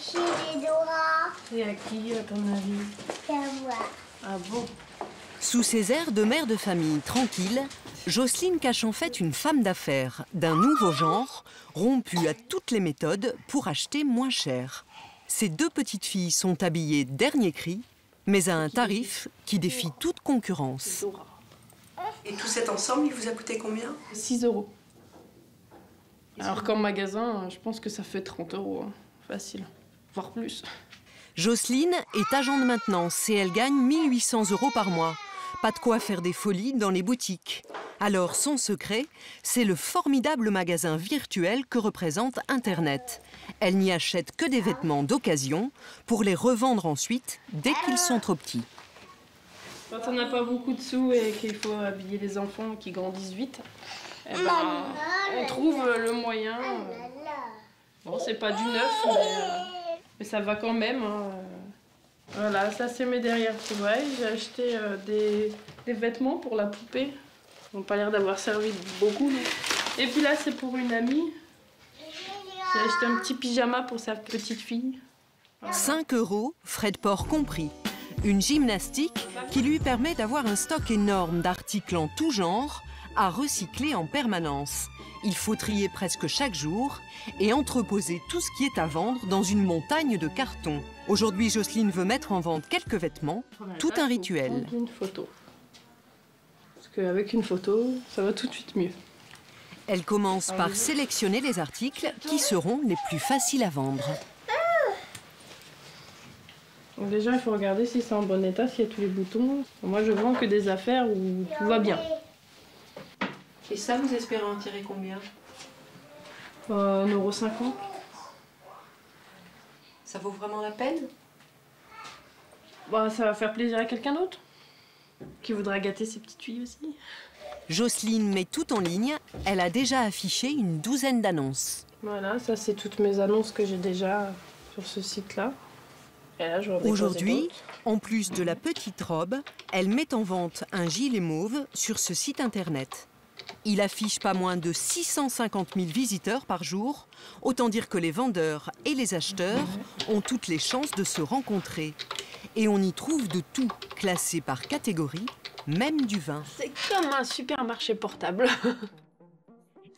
Chez les Dora. Et à qui, à ton avis? Ah bon? Sous ses airs de mère de famille tranquille, Jocelyne cache en fait une femme d'affaires d'un nouveau genre, rompue à toutes les méthodes pour acheter moins cher. Ses deux petites filles sont habillées dernier cri, mais à un tarif qui défie toute concurrence. Et tout cet ensemble, il vous a coûté combien? 6 €. Alors qu'en magasin, je pense que ça fait 30 €, hein. Facile, voire plus. Jocelyne est agent de maintenance et elle gagne 1 800 € par mois. Pas de quoi faire des folies dans les boutiques. Alors son secret, c'est le formidable magasin virtuel que représente Internet. Elle n'y achète que des vêtements d'occasion pour les revendre ensuite dès qu'ils sont trop petits. Quand on n'a pas beaucoup de sous et qu'il faut habiller les enfants qui grandissent vite, eh ben, on trouve le moyen. Bon, c'est pas du neuf, mais ça va quand même. Hein. Voilà, ça c'est mes derrière trouvailles. J'ai acheté des vêtements pour la poupée. Ils n'ont pas l'air d'avoir servi beaucoup. Non. Et puis là, c'est pour une amie. J'ai acheté un petit pyjama pour sa petite fille. Voilà. 5 €, frais de port compris. Une gymnastique qui lui permet d'avoir un stock énorme d'articles en tout genre à recycler en permanence. Il faut trier presque chaque jour et entreposer tout ce qui est à vendre dans une montagne de cartons. Aujourd'hui, Jocelyne veut mettre en vente quelques vêtements, tout un rituel. Une photo. Parce qu'avec une photo, ça va tout de suite mieux. Elle commence par sélectionner les articles qui seront les plus faciles à vendre. Donc déjà, il faut regarder si c'est en bon état, s'il y a tous les boutons. Moi, je vends que des affaires où tout va bien. Et ça, vous espérez en tirer combien? 1,50 €. Ça vaut vraiment la peine? Bah, ça va faire plaisir à quelqu'un d'autre qui voudra gâter ses petites filles aussi. Jocelyne met tout en ligne. Elle a déjà affiché une douzaine d'annonces. Voilà, ça c'est toutes mes annonces que j'ai déjà sur ce site-là. Aujourd'hui, en plus de la petite robe, elle met en vente un gilet mauve sur ce site internet. Il affiche pas moins de 650 000 visiteurs par jour. Autant dire que les vendeurs et les acheteurs ont toutes les chances de se rencontrer. Et on y trouve de tout, classé par catégorie, même du vin. C'est comme un supermarché portable.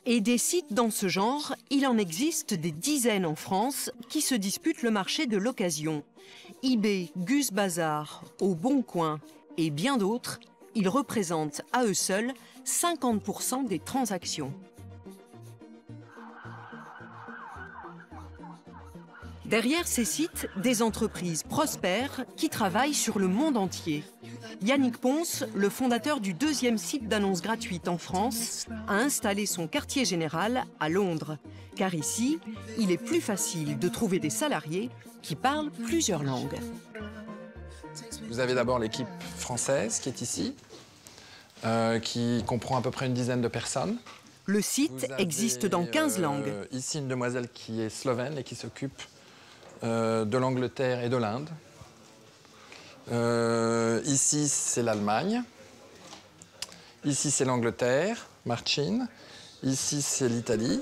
Et des sites dans ce genre, il en existe des dizaines en France qui se disputent le marché de l'occasion. eBay, Gus Bazar, Au Bon Coin et bien d'autres, ils représentent à eux seuls 50% des transactions. Derrière ces sites, des entreprises prospèrent qui travaillent sur le monde entier. Yannick Ponce, le fondateur du 2e site d'annonces gratuites en France, a installé son quartier général à Londres. Car ici, il est plus facile de trouver des salariés qui parlent plusieurs langues. Vous avez d'abord l'équipe française qui est ici, qui comprend à peu près une dizaine de personnes. Le site existe dans 15 langues. Ici, une demoiselle qui est slovène et qui s'occupe de l'Angleterre et de l'Inde. Ici, c'est l'Allemagne. Ici, c'est l'Angleterre, Marcin. Ici, c'est l'Italie.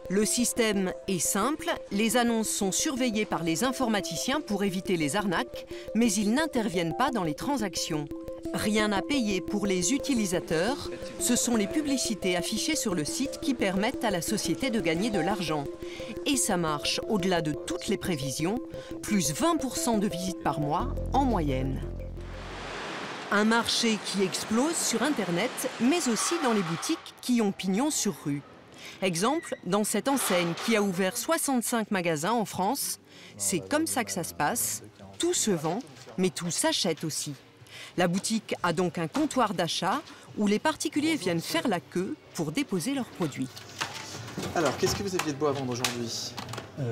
Le système est simple, les annonces sont surveillées par les informaticiens pour éviter les arnaques, mais ils n'interviennent pas dans les transactions. Rien à payer pour les utilisateurs, ce sont les publicités affichées sur le site qui permettent à la société de gagner de l'argent. Et ça marche au-delà de toutes les prévisions, plus 20% de visites par mois en moyenne. Un marché qui explose sur Internet, mais aussi dans les boutiques qui ont pignon sur rue. Exemple, dans cette enseigne qui a ouvert 65 magasins en France, c'est comme ça que ça se passe. Tout se vend, mais tout s'achète aussi. La boutique a donc un comptoir d'achat où les particuliers viennent faire la queue pour déposer leurs produits. Alors, qu'est-ce que vous aviez de beau à vendre aujourd'hui?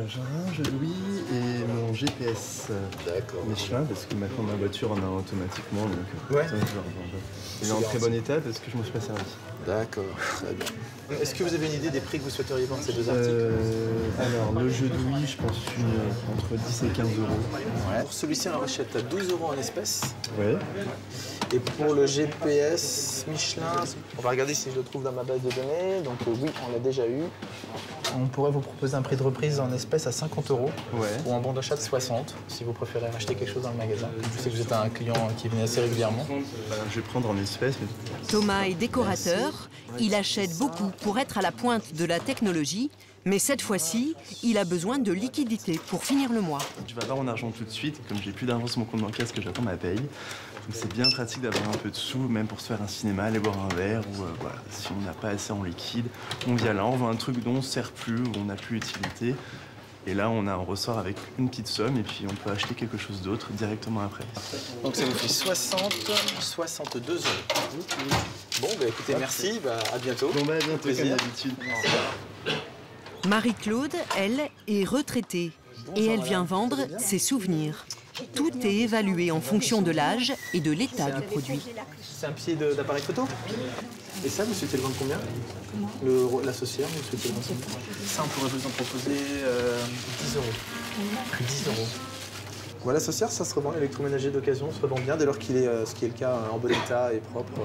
J'ai un Louis et mon GPS. D'accord. Michelin, parce que maintenant ma voiture en a automatiquement, donc ouais. je le revends. Il est en très bon état parce que je m'en suis pas servi. D'accord, très bien. Est-ce que vous avez une idée des prix que vous souhaiteriez vendre ces deux articles? Alors, le jeu de Louis, je pense entre 10 et 15 euros. Ouais. Pour celui-ci, on rachète à 12 euros en espèces. Ouais. Et pour le GPS Michelin, on va regarder si je le trouve dans ma base de données. Donc oui, on l'a déjà eu. On pourrait vous proposer un prix de reprise en espèces à 50 euros ou en bon d'achat de 60 si vous préférez acheter quelque chose dans le magasin. Je sais que vous êtes un client qui venait assez régulièrement. Je vais prendre en espèces. Mais... Thomas est décorateur. Il achète beaucoup pour être à la pointe de la technologie. Mais cette fois-ci, il a besoin de liquidité pour finir le mois. Je vais avoir mon argent tout de suite. Comme j'ai plus d'argent sur mon compte bancaire parce que j'attends ma paye. Donc c'est bien pratique d'avoir un peu de sous, même pour se faire un cinéma, aller boire un verre, ou voilà, si on n'a pas assez en liquide, on vient là, on voit un truc dont on ne sert plus, où on n'a plus utilité, et là on ressort avec une petite somme, et puis on peut acheter quelque chose d'autre directement après. Donc ça vous fait 62 euros. Bon, bah écoutez, merci, à bientôt. Bon, à bientôt, comme d'habitude. Marie-Claude, elle, est retraitée, et elle vient vendre ses souvenirs. Tout est évalué en fonction de l'âge et de l'état du produit. C'est un pied d'appareil photo? Et ça, vous souhaitez le vendre combien? L'associé, vous souhaitez le vendre combien? Ça, on pourrait vous en proposer 10 euros. 10 euros. Voilà, l'associé, ça se revend, l'électroménager d'occasion se revend bien dès lors qu'il est, ce qui est le cas, en bon état et propre.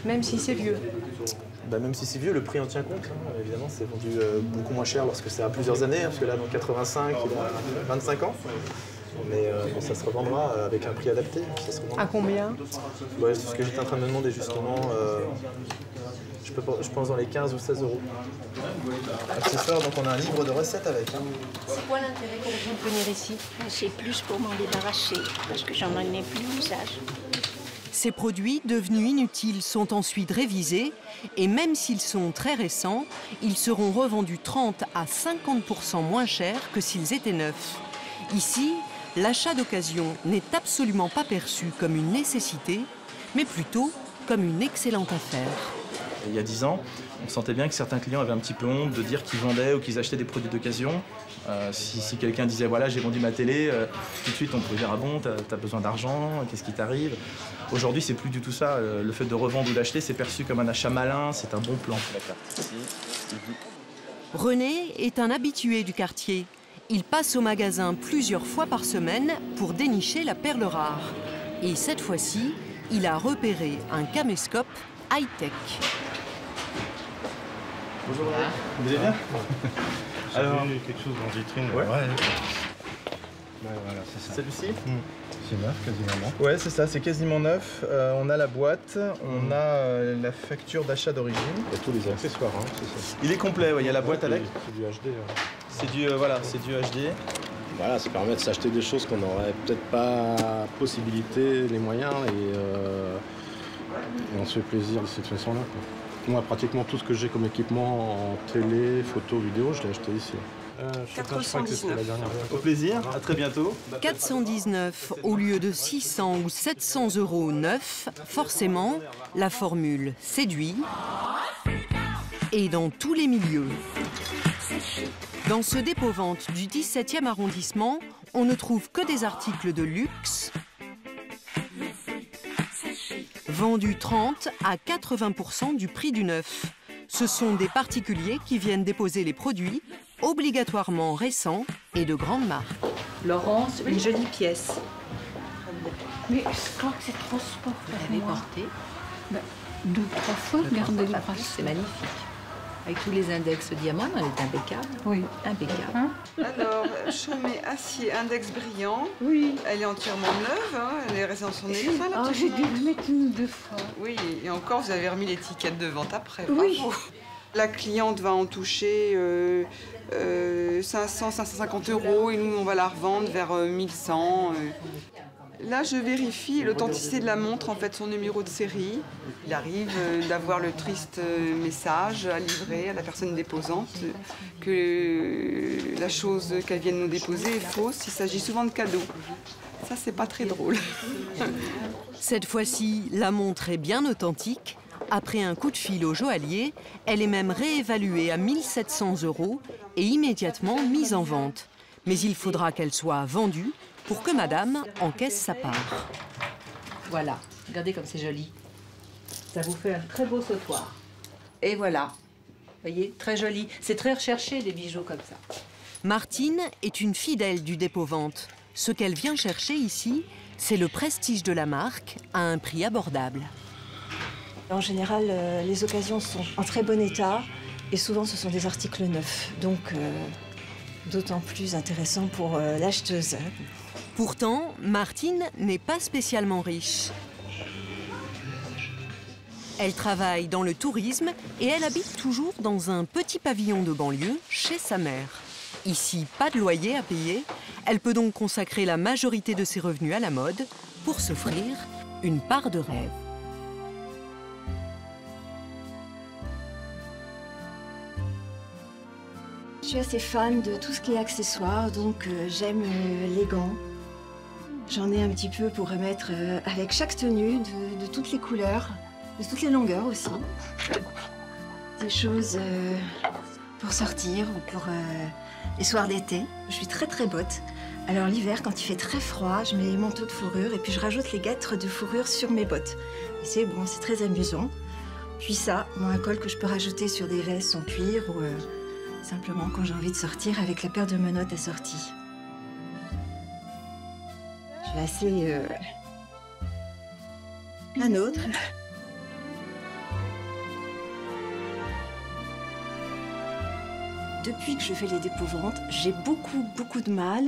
Même si c'est vieux. Même si c'est vieux, le prix en tient compte. Hein. Évidemment, c'est vendu beaucoup moins cher lorsque c'est à plusieurs années, hein, parce que là, dans 85, il a 25 ans. Mais bon, ça se revendra avec un prix adapté. Ça se à combien? Ouais, c'est ce que j'étais en train de me demander justement. Je pense dans les 15 ou 16 euros. Accessoire, donc on a un livre de recettes avec. Hein. C'est quoi l'intérêt pour vous de venir ici? C'est plus pour m'en débarrasser, parce que j'en ai plus l'usage. Ces produits devenus inutiles sont ensuite révisés et même s'ils sont très récents, ils seront revendus 30 à 50% moins cher que s'ils étaient neufs. Ici, l'achat d'occasion n'est absolument pas perçu comme une nécessité, mais plutôt comme une excellente affaire. Il y a 10 ans, on sentait bien que certains clients avaient un petit peu honte de dire qu'ils vendaient ou qu'ils achetaient des produits d'occasion. Si quelqu'un disait voilà, j'ai vendu ma télé, tout de suite on pouvait dire ah bon, t'as besoin d'argent, qu'est-ce qui t'arrive? Aujourd'hui, c'est plus du tout ça. Le fait de revendre ou d'acheter, c'est perçu comme un achat malin, c'est un bon plan. René est un habitué du quartier. Il passe au magasin plusieurs fois par semaine pour dénicher la perle rare. Et cette fois-ci, il a repéré un caméscope high-tech. Bonjour, vous allez bien? Alors, quelque chose en vitrine. Ouais. Voilà, c'est ça. Celui-ci? C'est neuf quasiment. Ouais, c'est ça, c'est quasiment neuf. On a la boîte, on a la facture d'achat d'origine. Il y a tous les accessoires, hein, c'est ça. Il est complet, ouais, il y a la boîte avec. C'est du HD. C'est du, voilà, c'est du HD. Voilà, ça permet de s'acheter des choses qu'on n'aurait peut-être pas possibilité, les moyens, et on se fait plaisir de cette façon-là. Moi, pratiquement tout ce que j'ai comme équipement en télé, photo, vidéo, je l'ai acheté ici. Je crois que c'était la dernière fois. Au plaisir, à très bientôt. 419 au lieu de 600 ou 700 € neufs, forcément, la formule séduit et dans tous les milieux. Dans ce dépôt-vente du 17e arrondissement, on ne trouve que des articles de luxe vendus 30 à 80% du prix du neuf. Ce sont des particuliers qui viennent déposer les produits, obligatoirement récents et de grande marque. Laurence, une jolie pièce. Mais je crois que c'est trop sport. Vous l'avez portée? 2-3 fois, regardez le C'est magnifique. Avec tous les index diamants, elle est impeccable. Oui. Impeccable. Alors, chaumet acier index brillant. Oui. Elle est entièrement neuve, hein. Elle est restée dans son écran. Oh, j'ai dû le mettre 1 ou 2 fois. Oui, et encore, vous avez remis l'étiquette de vente après. Oui. Bravo. La cliente va en toucher 500, 550 € et nous, on va la revendre vers 1100. Là, je vérifie l'authenticité de la montre, en fait, son numéro de série. Il arrive d'avoir le triste message à livrer à la personne déposante que la chose qu'elle vient de nous déposer est fausse. Il s'agit souvent de cadeaux. Ça, c'est pas très drôle. Cette fois-ci, la montre est bien authentique. Après un coup de fil au joaillier, elle est même réévaluée à 1 700 € et immédiatement mise en vente. Mais il faudra qu'elle soit vendue pour que madame encaisse sa part. Voilà, regardez comme c'est joli. Ça vous fait un très beau sautoir. Et voilà. voyez, très joli. C'est très recherché, des bijoux comme ça. Martine est une fidèle du dépôt-vente. Ce qu'elle vient chercher ici, c'est le prestige de la marque à un prix abordable. En général, les occasions sont en très bon état et souvent ce sont des articles neufs, donc d'autant plus intéressant pour l'acheteuse. Pourtant, Martine n'est pas spécialement riche. Elle travaille dans le tourisme et elle habite toujours dans un petit pavillon de banlieue chez sa mère. Ici, pas de loyer à payer. Elle peut donc consacrer la majorité de ses revenus à la mode pour s'offrir une part de rêve. Je suis assez fan de tout ce qui est accessoires, donc j'aime les gants. J'en ai un petit peu pour remettre avec chaque tenue, de toutes les couleurs, de toutes les longueurs aussi. Des choses pour sortir ou pour les soirs d'été. Je suis très très botte. Alors l'hiver, quand il fait très froid, je mets les manteaux de fourrure et puis je rajoute les guêtres de fourrure sur mes bottes. Et c'est bon, c'est très amusant. Puis ça, un col que je peux rajouter sur des vestes en cuir ou simplement quand j'ai envie de sortir avec la paire de menottes assorties. Je vais assez un autre. Depuis que je fais les dépôts-ventes, j'ai beaucoup de mal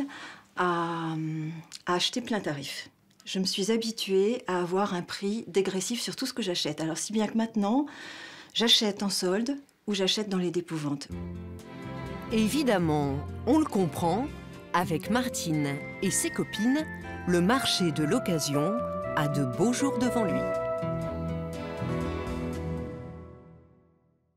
à acheter plein tarif. Je me suis habituée à avoir un prix dégressif sur tout ce que j'achète. Alors si bien que maintenant, j'achète en solde ou j'achète dans les dépôts-ventes. Évidemment, on le comprend, avec Martine et ses copines, le marché de l'occasion a de beaux jours devant lui.